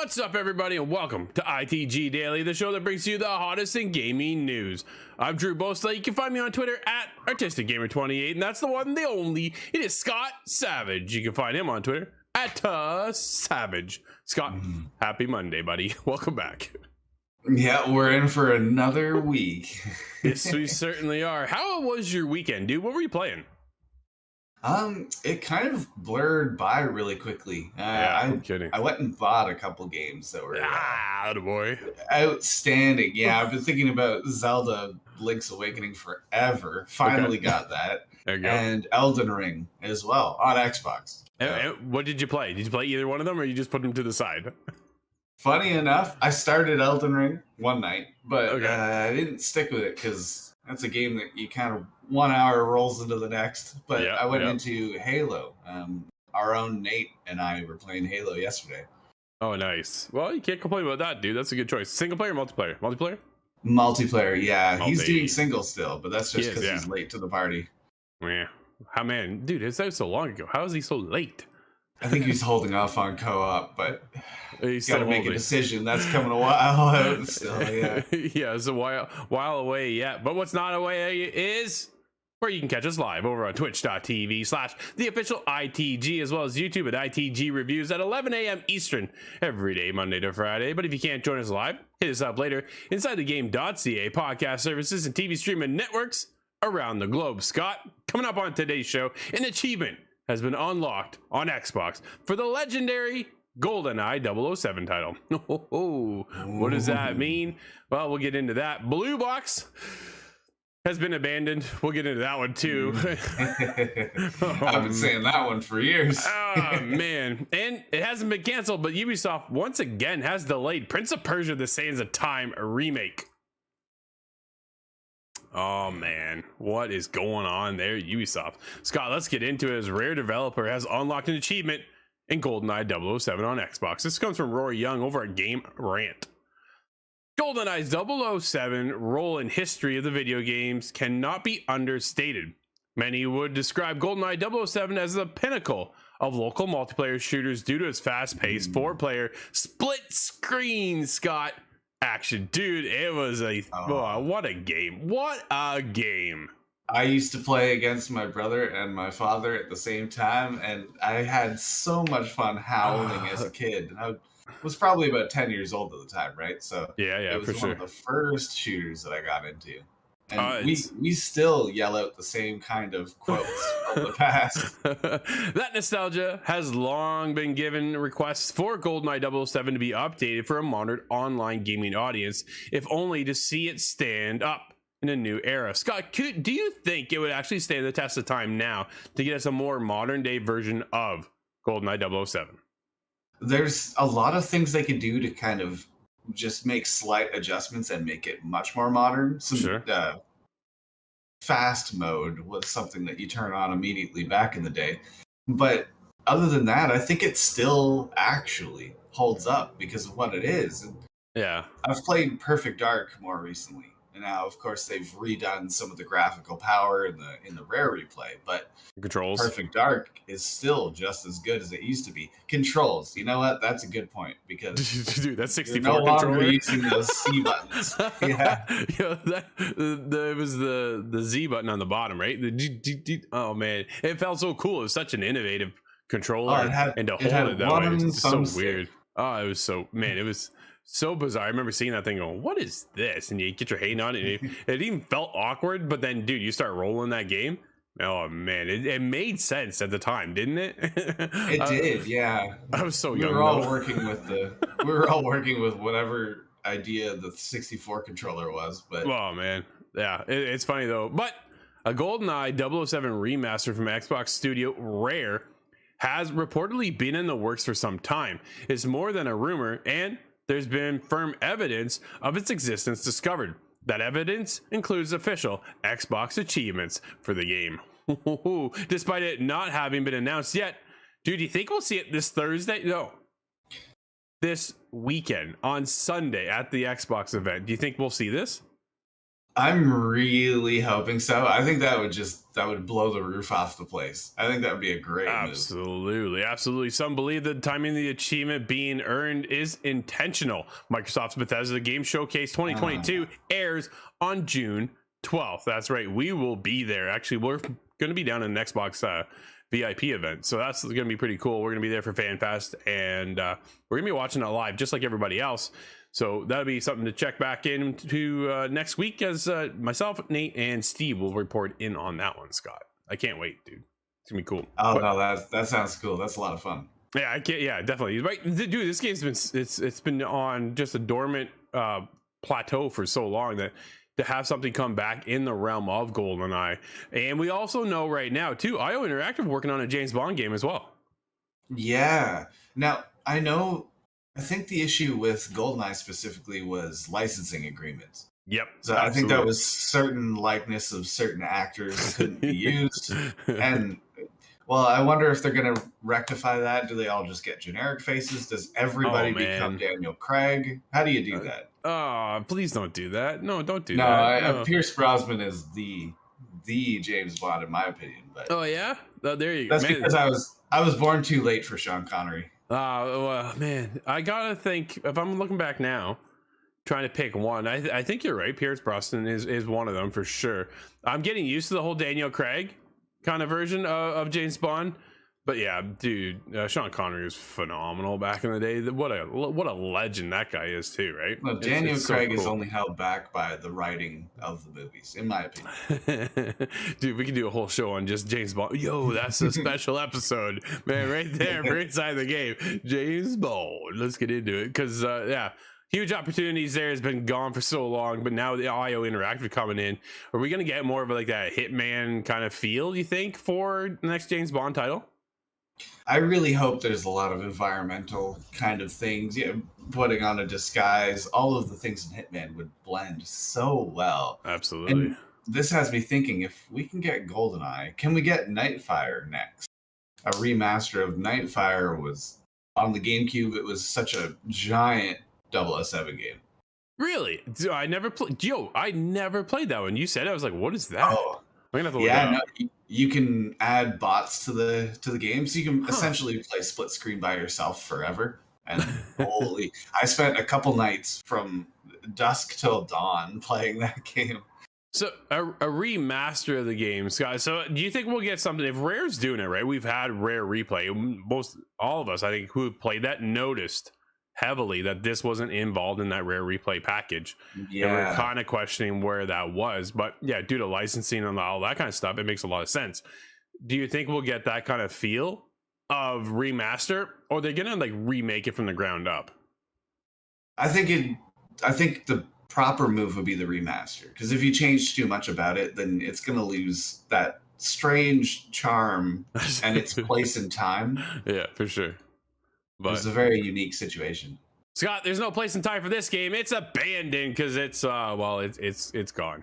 What's up, everybody, and welcome to ITG Daily, the show that brings you the hottest in gaming news. I'm Drew Bosta. You can find me on Twitter at ArtisticGamer28, and that's the one, the only. It is Scott Savage. You can find him on Twitter at Savage. Scott, happy Monday, buddy. Welcome back. Yeah, we're in for another week. Yes, we certainly are. How was your weekend, dude? What were you playing? It kind of blurred by really quickly. I'm kidding. I went and bought a couple games that were boy. outstanding. Yeah, I've been thinking about Zelda Link's Awakening forever. Finally got that. There you go. And Elden Ring as well on Xbox. And what did you play? Did you play either one of them, or you just put them to the side? Funny enough, I started Elden Ring one night, but I didn't stick with it because that's a game that you kind of 1 hour rolls into the next. But I went into Halo. Our own Nate and I were playing Halo yesterday. Oh, nice. Well, you can't complain about that, dude. That's a good choice. Single player or multiplayer? Multiplayer? Multiplayer, yeah. He's doing single still, but that's just because he's late to the party. Yeah. How, man, dude, it's that so long ago. How is he so late? I think he's holding off on co-op, but he's got to make a decision. That's coming a while out still, yeah. Yeah, it's a while away yet. But what's not away is where you can catch us live over on twitch.tv/the official ITG, as well as YouTube at ITG Reviews at 11 a.m. Eastern every day, Monday to Friday. But if you can't join us live, hit us up later inside the game.ca podcast services and TV streaming networks around the globe. Scott, coming up on today's show, an achievement has been unlocked on Xbox for the legendary GoldenEye 007 title. What does that mean? Well, we'll get into that. Blue Box has been abandoned. We'll get into that one too. I've been saying that one for years. Oh, man. And it hasn't been canceled, but Ubisoft once again has delayed Prince of Persia: The Sands of Time remake. Oh, man. What is going on there, Ubisoft? Scott, let's get into it, as Rare Developer has unlocked an achievement in GoldenEye 007 on Xbox. This comes from Rory Young over at Game Rant. GoldenEye's 007 role in history of the video games cannot be understated. Many would describe GoldenEye 007 as the pinnacle of local multiplayer shooters due to its fast-paced four-player split screen, Scott, action. Dude, it was what a game. What a game. I used to play against my brother and my father at the same time, and I had so much fun howling as a kid. I was probably about 10 years old at the time, right? So it was one of the first shooters that I got into. And we still yell out the same kind of quotes from the past. That nostalgia has long been given requests for GoldenEye 007 to be updated for a modern online gaming audience, if only to see it stand up in a new era. Scott, do you think it would actually stand the test of time now to get us a more modern day version of GoldenEye 007? There's a lot of things they could do to kind of just make slight adjustments and make it much more modern. Fast mode was something that you turn on immediately back in the day. But other than that, I think it still actually holds up because of what it is. Yeah. I've played Perfect Dark more recently. And now, of course, they've redone some of the graphical power in the Rare replay, but controls. Perfect Dark is still just as good as it used to be. Controls, you know what? That's a good point, because dude, that's 64 you're no controller. longer using those C buttons. Yeah, it was the Z button on the bottom, right? Oh man, it felt so cool. It was such an innovative controller, and to hold it that way, it's so weird. Oh, it was so, man, it was so bizarre. I remember seeing that thing going, what is this? And you get your hand on it, and it even felt awkward, but then, dude, you start rolling that game. Oh man, it made sense at the time, didn't it? It did, yeah. I was so young. We were all working with whatever idea the 64 controller was, but oh man, yeah, it's funny though. But a GoldenEye 007 remaster from Xbox Studio Rare has reportedly been in the works for some time. It's more than a rumor, and there's been firm evidence of its existence discovered. That evidence includes official Xbox achievements for the game. Despite it not having been announced yet, dude, do you think we'll see it this Thursday? No. This weekend on Sunday at the Xbox event. Do you think we'll see this? I'm really hoping so. I think that would blow the roof off the place. I think that would be a great move. Absolutely. Some believe the timing of the achievement being earned is intentional. Microsoft's Bethesda Game Showcase 2022 airs on June 12th. That's right. We will be there. Actually, we're going to be down in an Xbox VIP event. So that's going to be pretty cool. We're going to be there for FanFest, and we're going to be watching it live just like everybody else. So that'll be something to check back into next week, as myself, Nate, and Steve will report in on that one, Scott. I can't wait, dude. It's gonna be cool. Oh, no, that sounds cool. That's a lot of fun. Yeah, I can't. Yeah, definitely. Right, dude. This game's been on just a dormant plateau for so long that to have something come back in the realm of GoldenEye, and we also know right now too, IO Interactive working on a James Bond game as well. Yeah. Now I think the issue with GoldenEye specifically was licensing agreements. Yep. So absolutely. I think that was certain likeness of certain actors couldn't be used. And well, I wonder if they're going to rectify that. Do they all just get generic faces? Does everybody become Daniel Craig? How do you do that? Oh, please don't do that. No, don't do that. No, Pierce Brosnan is the James Bond in my opinion. But oh yeah, there you go. That's because I was born too late for Sean Connery. Well, man, I gotta think. If I'm looking back now, trying to pick one, I think you're right. Pierce Brosnan is one of them for sure. I'm getting used to the whole Daniel Craig kind of version of James Bond, but yeah, dude, Sean Connery was phenomenal back in the day. What a legend that guy is too, right? No, Daniel Craig is only held back by the writing of the movies, in my opinion. Dude, we can do a whole show on just James Bond. Yo, that's a special episode, man, right there, for inside the game. James Bond. Let's get into it, because yeah, huge opportunities there. Has been gone for so long, but now the IO Interactive coming in. Are we going to get more of like that Hitman kind of feel, you think, for the next James Bond title? I really hope there's a lot of environmental kind of things. Yeah, putting on a disguise, all of the things in Hitman would blend so well. Absolutely. And this has me thinking, if we can get GoldenEye, can we get Nightfire next? A remaster of Nightfire was on the GameCube. It was such a giant 007 game. Really? I never played. Yo, I never played that one. You said it. I was like, what is that? Oh, I'm gonna have to look it up. You can add bots to the game, so you can essentially play split screen by yourself forever. And holy, I spent a couple nights from dusk till dawn playing that game. So a remaster of the game, Scott. So do you think we'll get something? If Rare's doing it, right? We've had Rare Replay. All of us, I think, who have played that noticed heavily that this wasn't involved in that Rare Replay package. Yeah, and we're kind of questioning where that was, but yeah, due to licensing and all that kind of stuff, it makes a lot of sense. Do you think we'll get that kind of feel of remaster, or they're gonna like remake it from the ground up? I think the proper move would be the remaster, because if you change too much about it, then it's gonna lose that strange charm and its place in time. Yeah, for sure. But it's a very unique situation. Scott, there's no place in time for this game. It's abandoned because it's it's gone.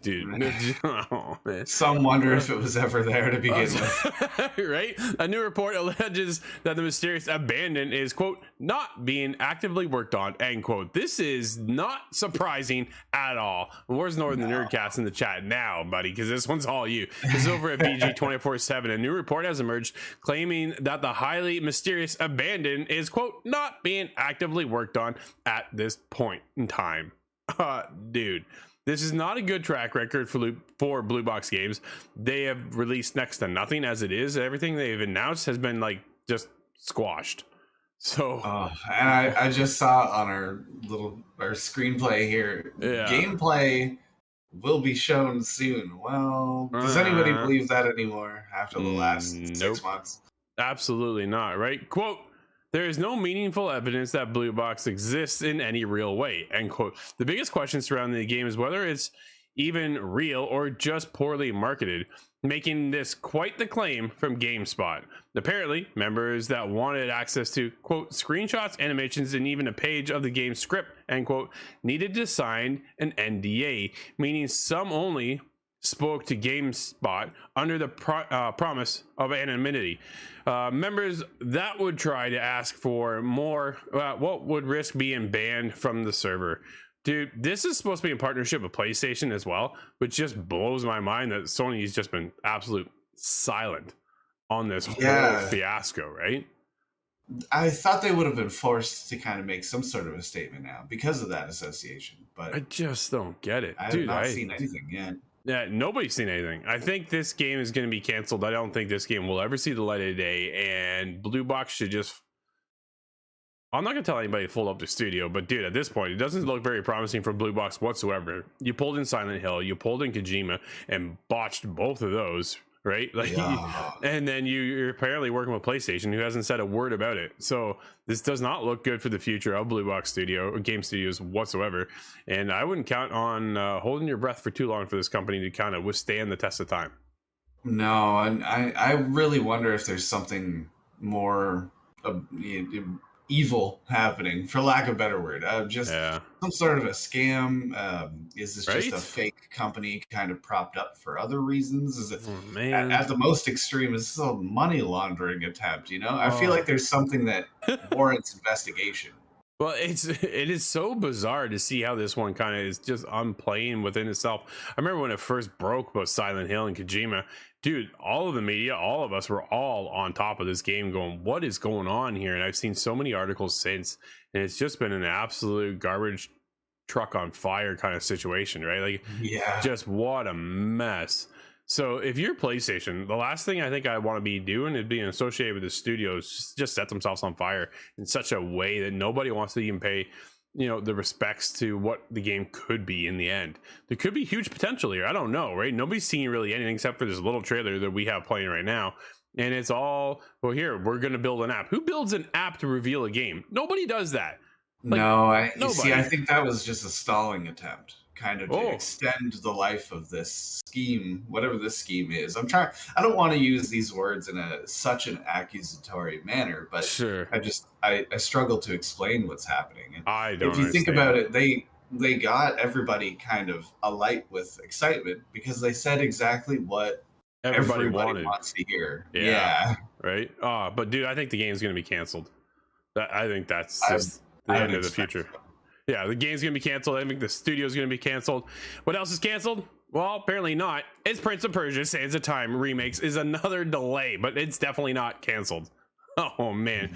Dude. Oh, man. Some wonder if it was ever there to begin with. Right? A new report alleges that the mysterious abandon is, quote, not being actively worked on, end quote. This is not surprising at all. Where's Northern Nerdcast in the chat now, buddy? Because this one's all you. This is over at BG 24/7. A new report has emerged claiming that the highly mysterious abandon is, quote, not being actively worked on at this point in time. Dude, this is not a good track record for Blue Box Games. They have released next to nothing as it is. Everything they've announced has been like just squashed. So and I just saw on our screenplay here, gameplay will be shown soon. Well, does anybody believe that anymore after the last 6 months? Absolutely not, right? Quote, there is no meaningful evidence that Blue Box exists in any real way, end quote. The biggest question surrounding the game is whether it's even real or just poorly marketed, making this quite the claim from GameSpot. Apparently, members that wanted access to, quote, screenshots, animations, and even a page of the game's script, end quote, needed to sign an NDA, meaning some only spoke to GameSpot under the promise of anonymity. Members that would try to ask for more, what would risk being banned from the server. Dude, this is supposed to be in partnership with PlayStation as well, which just blows my mind that Sony's just been absolute silent on this whole fiasco, right? I thought they would have been forced to kind of make some sort of a statement now because of that association, but I just don't get it. I have not seen anything yet. Yeah, nobody's seen anything. I think this game is going to be canceled. I don't think this game will ever see the light of day, and Blue Box should just... I'm not going to tell anybody to fold up the studio, but dude, at this point, it doesn't look very promising for Blue Box whatsoever. You pulled in Silent Hill, you pulled in Kojima, and botched both of those, right? Like, and then you're apparently working with PlayStation, who hasn't said a word about it. So this does not look good for the future of Blue Box game studios whatsoever. And I wouldn't count on holding your breath for too long for this company to kind of withstand the test of time. No, and I really wonder if there's something more evil happening, for lack of a better word. Some sort of a scam. Is this just a fake company kind of propped up for other reasons? Is it at the most extreme, is this a money laundering attempt? I feel like there's something that warrants investigation. Well, it is so bizarre to see how this one kind of is just unplaying within itself. I remember when it first broke about Silent Hill and Kojima, dude, all of the media, all of us were all on top of this game going, what is going on here? And I've seen so many articles since, and it's just been an absolute garbage truck on fire kind of situation, right? Like, just what a mess. So if you're PlayStation, the last thing I think I want to be doing is being associated with the studios just set themselves on fire in such a way that nobody wants to even pay, the respects to what the game could be in the end. There could be huge potential here. I don't know, right? Nobody's seeing really anything except for this little trailer that we have playing right now. And it's all, well, here, we're going to build an app. Who builds an app to reveal a game? Nobody does that. Like, no, I think that was just a stalling attempt, kind of to extend the life of this scheme, whatever this scheme is. I don't want to use these words in such an accusatory manner, but sure. I struggle to explain what's happening. And if you think about it, they got everybody kind of alight with excitement because they said exactly what everybody wants to hear. Yeah. Right. But dude, I think the game's going to be canceled. I think that's just the end of the future. So. Yeah, the game's going to be canceled. I think the studio's going to be canceled. What else is canceled? Well, apparently not. It's Prince of Persia Sands of Time Remakes is another delay, but it's definitely not canceled. Oh, man.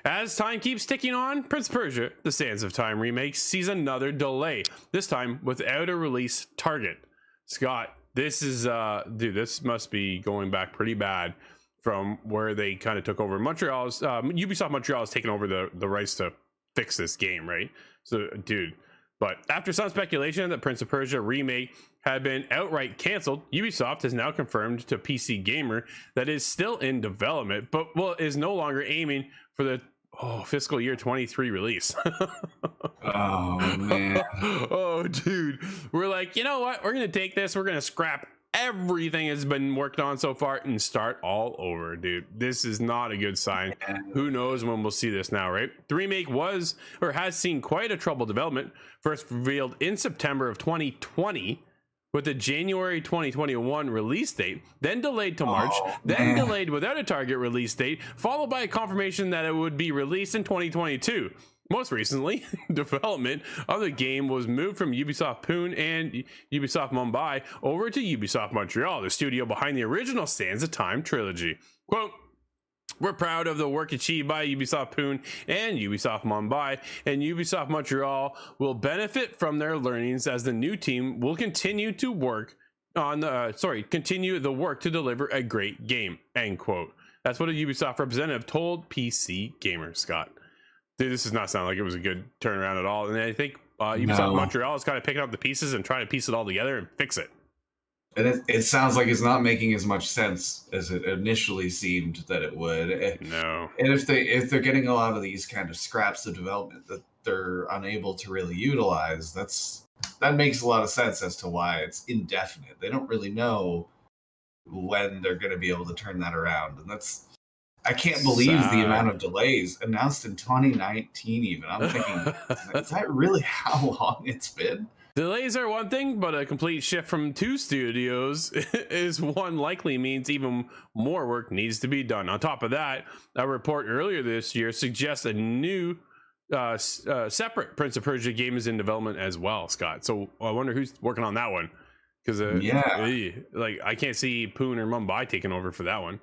As time keeps ticking on, Prince of Persia, the Sands of Time remake, sees another delay, this time without a release target. Scott, this is, this must be going back pretty bad from where they kind of took over Montreal's, Ubisoft Montreal has taken over the rights to fix this game, right? So, dude, but after some speculation that Prince of Persia remake had been outright canceled, Ubisoft has now confirmed to PC Gamer that it is still in development, but is no longer aiming for the fiscal year 23 release. Oh, man. Oh, dude. We're like, you know what? We're going to take this. We're going to scrap everything has been worked on so far and start all over, dude. This is not a good sign. Who knows when we'll see this now, right? The remake has seen quite a troubled development. First revealed in September of 2020 with a January 2021 release date, then delayed to March, then delayed without a target release date, followed by a confirmation that it would be released in 2022. Most recently, development of the game was moved from Ubisoft Pune and Ubisoft Mumbai over to Ubisoft Montreal, the studio behind the original Sands of Time trilogy. Quote, "We're proud of the work achieved by Ubisoft Pune and Ubisoft Mumbai, and Ubisoft Montreal will benefit from their learnings as the new team will continue to work on continue the work to deliver a great game." End quote. That's what a Ubisoft representative told PC Gamer, Scott. Dude, this does not sound like it was a good turnaround at all. And I think Ubisoft Montreal is kind of picking up the pieces and trying to piece it all together and fix it. And it sounds like it's not making as much sense as it initially seemed that it would. No. And if they're getting a lot of these kind of scraps of development that they're unable to really utilize, that makes a lot of sense as to why it's indefinite. They don't really know when they're going to be able to turn that around. And I can't believe the amount of delays announced in 2019 even. I'm thinking, is that really how long it's been? Delays are one thing, but a complete shift from two studios is one likely means even more work needs to be done. On top of that, a report earlier this year suggests a new separate Prince of Persia game is in development as well, Scott. So I wonder who's working on that one, because like I can't see Poon or Mumbai taking over for that one.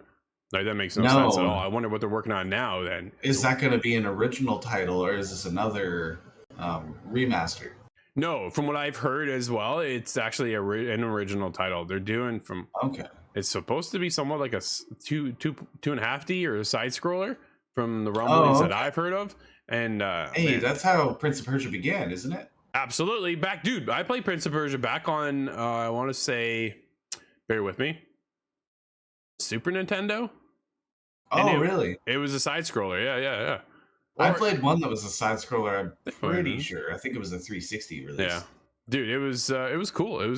Like that makes no sense at all. I wonder what they're working on now. Then is that going to be an original title, or is this another remaster? No, from what I've heard as well, it's actually an original title. They're doing from It's supposed to be somewhat like a 2.5D or a side scroller from the rumblings that I've heard of. And hey, that's how Prince of Persia began, isn't it? Absolutely. Dude, I played Prince of Persia back on I want to say, bear with me, Super Nintendo. Really? It was a side scroller. Yeah. I played one that was a side scroller. I'm pretty sure. I think it was a 360 release. Yeah, dude, it was cool.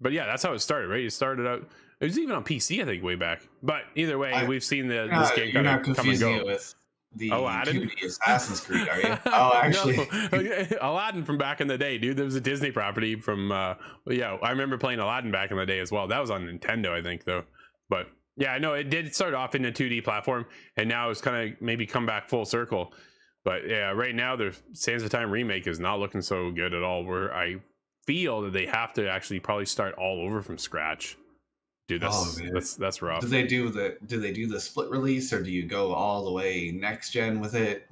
But yeah, that's how it started, right? It started out. It was even on PC, I think, way back. But either way, we've seen this game kind of come and go. It with the Aladdin? 2D Assassin's Creed, are you? Oh, actually, no. Aladdin from back in the day, dude. There was a Disney property from. I remember playing Aladdin back in the day as well. That was on Nintendo, I think, though. But yeah, I know it did start off in a 2D platform, and now it's kind of maybe come back full circle. But yeah, right now the Sands of Time remake is not looking so good at all. Where I feel that they have to actually probably start all over from scratch. Dude, that's rough. Do they do the split release, or do you go all the way next gen with it?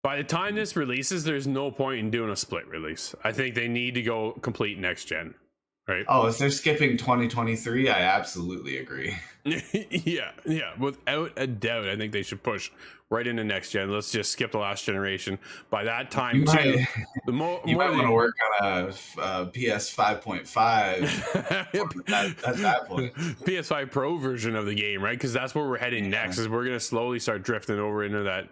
By the time this releases, there's no point in doing a split release. I think they need to go complete next gen. Right. Oh, if they're skipping 2023, I absolutely agree. yeah, without a doubt, I think they should push right into next gen. Let's just skip the last generation. By that time, you might want to work on a PS 5.5 at that point. PS5 Pro version of the game, right? Because that's where we're heading next. Is we're going to slowly start drifting over into that.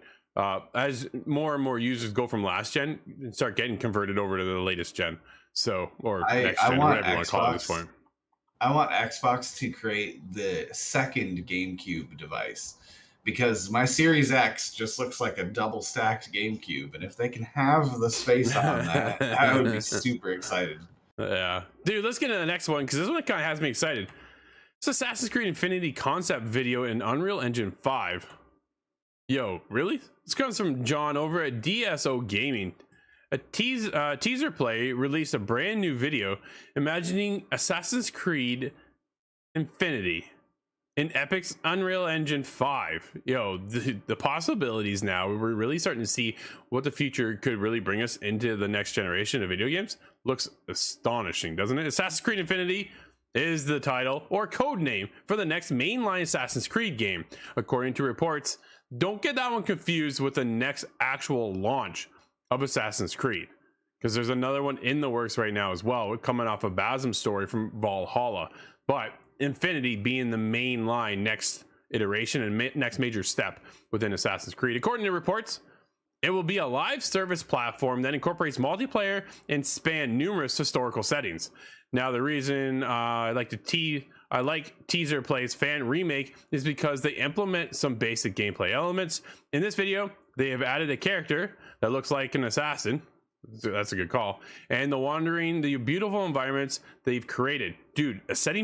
As more and more users go from last gen and start getting converted over to the latest gen. So, or next gen, whatever you want to call it at this point. I want Xbox to create the second GameCube device, because my Series X just looks like a double stacked GameCube, and if they can have the space on that, I would be super excited. Yeah, dude, let's get into the next one, because this one kind of has me excited. It's Assassin's Creed Infinity concept video in Unreal Engine 5. Yo, really? This comes from John over at DSO Gaming. A teaser play released a brand new video imagining Assassin's Creed Infinity in Epic's Unreal Engine 5. Yo, the possibilities now, we're really starting to see what the future could really bring us into the next generation of video games. Looks astonishing, doesn't it? Assassin's Creed Infinity is the title or code name for the next mainline Assassin's Creed game, according to reports. Don't get that one confused with the next actual launch of Assassin's Creed, because there's another one in the works right now as well, coming off of Basim's story from Valhalla. But Infinity being the main line next iteration and next major step within Assassin's Creed. According to reports, it will be a live service platform that incorporates multiplayer and span numerous historical settings. Now, the reason I like teaser plays fan remake is because they implement some basic gameplay elements. In this video, they have added a character that looks like an assassin. That's a good call. And the beautiful environments they've created. Dude, a setting